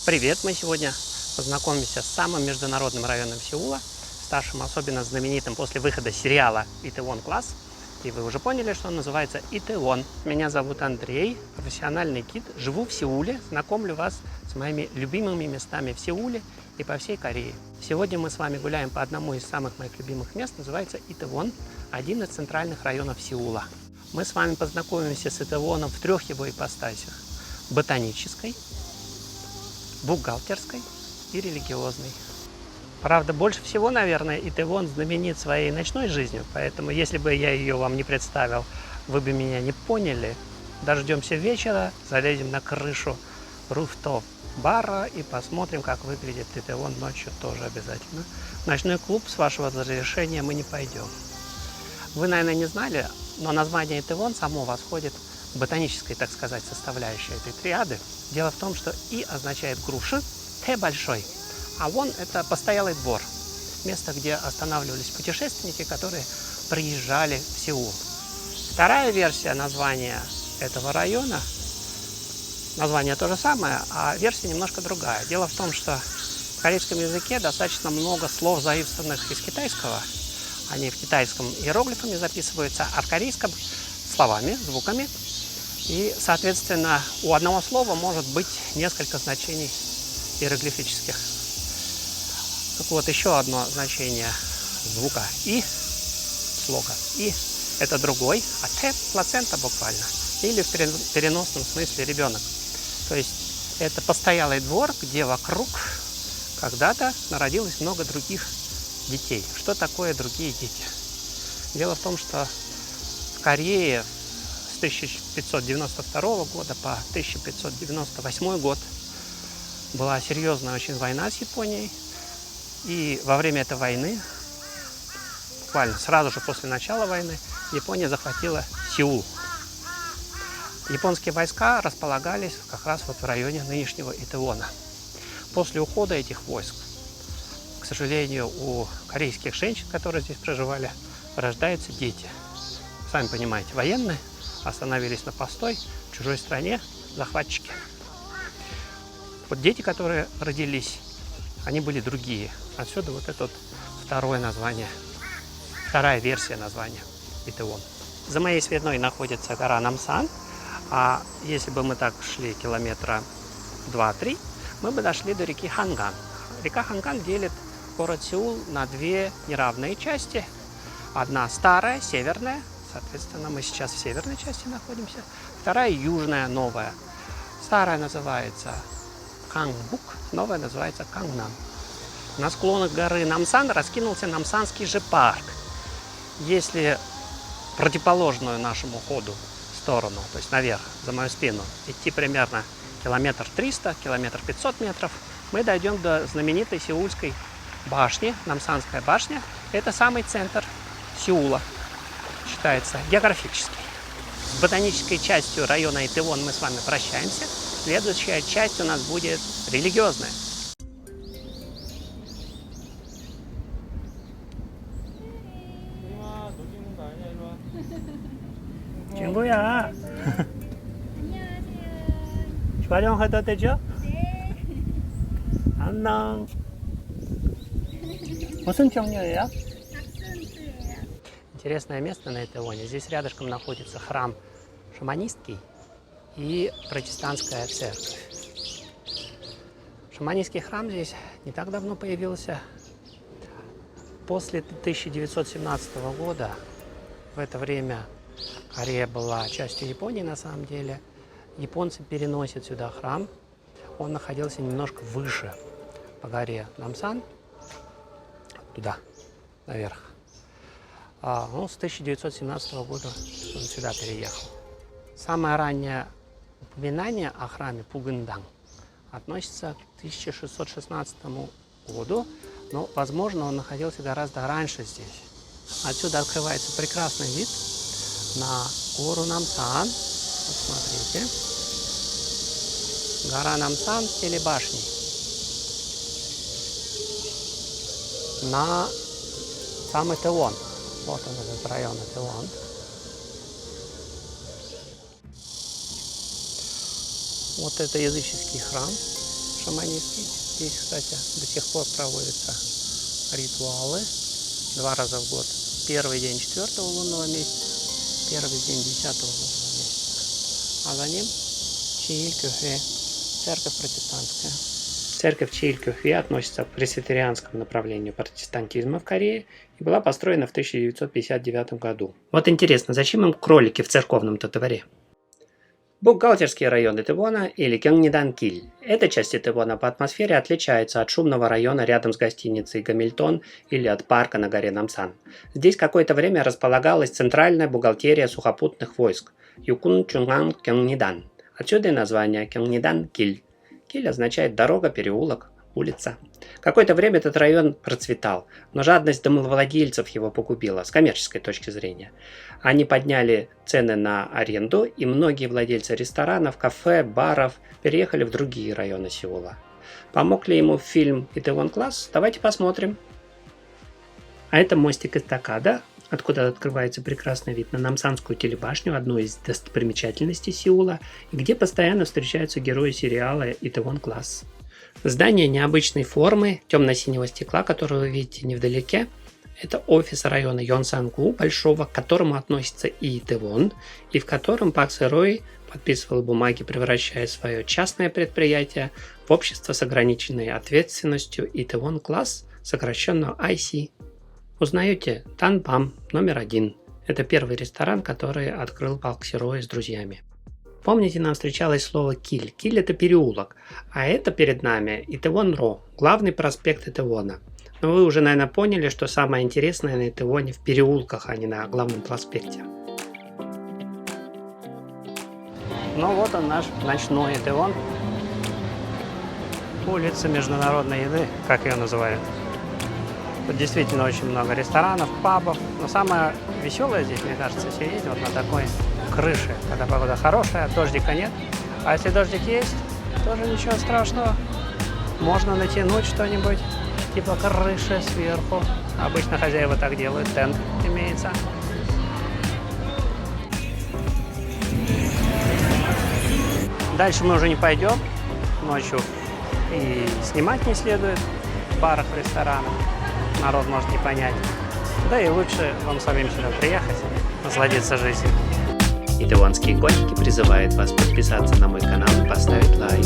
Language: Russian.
Привет! Мы сегодня познакомимся с самым международным районом Сеула, ставшим особенно знаменитым после выхода сериала «Itaewon Class». И вы уже поняли, что он называется Itaewon. Меня зовут Андрей, профессиональный гид, живу в Сеуле, знакомлю вас с моими любимыми местами в Сеуле и по всей Корее. Сегодня мы с вами гуляем по одному из самых моих любимых мест, называется Itaewon, один из центральных районов Сеула. Мы с вами познакомимся с Itaewon'ом в трех его ипостасях: ботанической, бухгалтерской и религиозной. Правда, больше всего, наверное, Itaewon знаменит своей ночной жизнью, поэтому если бы я ее вам не представил, вы бы меня не поняли. Дождемся вечера, залезем на крышу руфтоп бара и посмотрим, как выглядит Itaewon ночью тоже обязательно. В ночной клуб с вашего разрешения мы не пойдем. Вы, наверное, не знали, но название Itaewon само восходит к ботанической, так сказать, составляющей этой триады. Дело в том, что «и» означает груши, «т» большой, а «вон» – это постоялый двор, место, где останавливались путешественники, которые приезжали в Сеул. Вторая версия названия этого района, название то же самое, а версия немножко другая. Дело в том, что в корейском языке достаточно много слов, заимствованных из китайского. Они в китайском иероглифами записываются, а в корейском словами, звуками. И, соответственно, у одного слова может быть несколько значений иероглифических. Так вот, еще одно значение звука «и», слога «и» – это другой, а «т» – плацента буквально, или в переносном смысле ребенок. То есть это постоялый двор, где вокруг когда-то народилось много других детей. Что такое другие дети? Дело в том, что в Корее с 1592 года по 1598 год была серьезная очень война с Японией. И во время этой войны, буквально сразу же после начала войны, Япония захватила Сеул. Японские войска располагались как раз вот в районе нынешнего Itaewon'а. После ухода этих войск, к сожалению, у корейских женщин, которые здесь проживали, рождаются дети. Сами понимаете, военные остановились на постой в чужой стране, захватчики. Вот дети, которые родились, они были другие. Отсюда вот это вот второе название, вторая версия названия Itaewon. За моей спиной находится гора Намсан, а если бы мы так шли километра 2-3, мы бы дошли до реки Ханган. Река Ханган делит город Сеул на две неравные части. Одна старая, северная, соответственно, мы сейчас в северной части находимся. Вторая южная, новая. Старая называется Кангбук, новая называется Кангнам. На склонах горы Намсан раскинулся Намсанский же парк. Если противоположную нашему ходу сторону, то есть наверх, за мою спину, идти примерно километр 300, километр 500 метров, мы дойдем до знаменитой сеульской башни, Намсанская башня. Это самый центр Сеула, считается географически. С ботанической частью района Itaewon мы с вами прощаемся. Следующая часть у нас будет религиозная. 친구야. 촬영해도 되죠? 안녕. 무슨 종류예요? Интересное место на Itaewon'е. Здесь рядышком находится храм шаманистский и протестантская церковь. Шаманистский храм здесь не так давно появился. После 1917 года, в это время Корея была частью Японии на самом деле, японцы переносят сюда храм. Он находился немножко выше по горе Намсан, туда, наверх. С 1917 года он сюда переехал. Самое раннее упоминание о храме Пугындан относится к 1616 году, но, возможно, он находился гораздо раньше здесь. Отсюда открывается прекрасный вид на гору Намсан. Вот смотрите. Гора Намсан в стиле башни. На сам Itaewon. Вот он, этот район Itaewon. Вот это языческий храм. шаманистский. Здесь, кстати, до сих пор проводятся ритуалы 2 раза в год. Первый день 4-го лунного месяца, первый день 10-го лунного месяца. А за ним Чиилькюхве, церковь протестантская. Церковь Чиилькюхве относится к пресвитерианскому направлению протестантизма в Корее и была построена в 1959 году. Вот интересно, зачем им кролики в церковном-то дворе? Бухгалтерский район Итевона или Кёнгнидан-Киль. Эта часть Итевона по атмосфере отличается от шумного района рядом с гостиницей Гамильтон или от парка на горе Намсан. Здесь какое-то время располагалась центральная бухгалтерия сухопутных войск Юкун Чунган Кёнгнидан. Отсюда и название Кёнгнидан-Киль. Киль означает дорога, переулок, улица. Какое-то время этот район процветал, но жадность домовладельцев его погубила с коммерческой точки зрения. Они подняли цены на аренду, и многие владельцы ресторанов, кафе, баров переехали в другие районы Сеула. Помог ли ему фильм «Итевон Класс»? Давайте посмотрим. А это мостик эстакада, откуда открывается прекрасный вид на Намсанскую телебашню, одну из достопримечательностей Сеула, и где постоянно встречаются герои сериала «Итевон Класс». Здание необычной формы, темно-синего стекла, которое вы видите невдалеке, это офис района Йонсангу, большого, к которому относится и Итевон, и в котором Пак Сырой подписывал бумаги, превращая свое частное предприятие в общество с ограниченной ответственностью Итевон Класс, сокращенно IC. Узнаете? Танбам, номер 1. Это первый ресторан, который открыл Пак Сырой с друзьями. Помните, нам встречалось слово Киль. Киль – это переулок, а это перед нами Итевон-Ро, главный проспект Итевона. Но вы уже, наверное, поняли, что самое интересное на Итевоне в переулках, а не на главном проспекте. Ну вот он, наш ночной Итевон. Улица международной еды, как ее называют. Тут действительно очень много ресторанов, пабов. Но самое веселое здесь, мне кажется, сидеть вот на такой крыше, когда погода хорошая, дождика нет. А если дождик есть, тоже ничего страшного. Можно натянуть что-нибудь типа крыши сверху. Обычно хозяева так делают, тент имеется. Дальше мы уже не пойдем ночью, и снимать не следует в барах, в ресторанах. Народ может не понять. Да и лучше вам самим сюда приехать, насладиться жизнью. Итевонские котики призывают вас подписаться на мой канал и поставить лайк.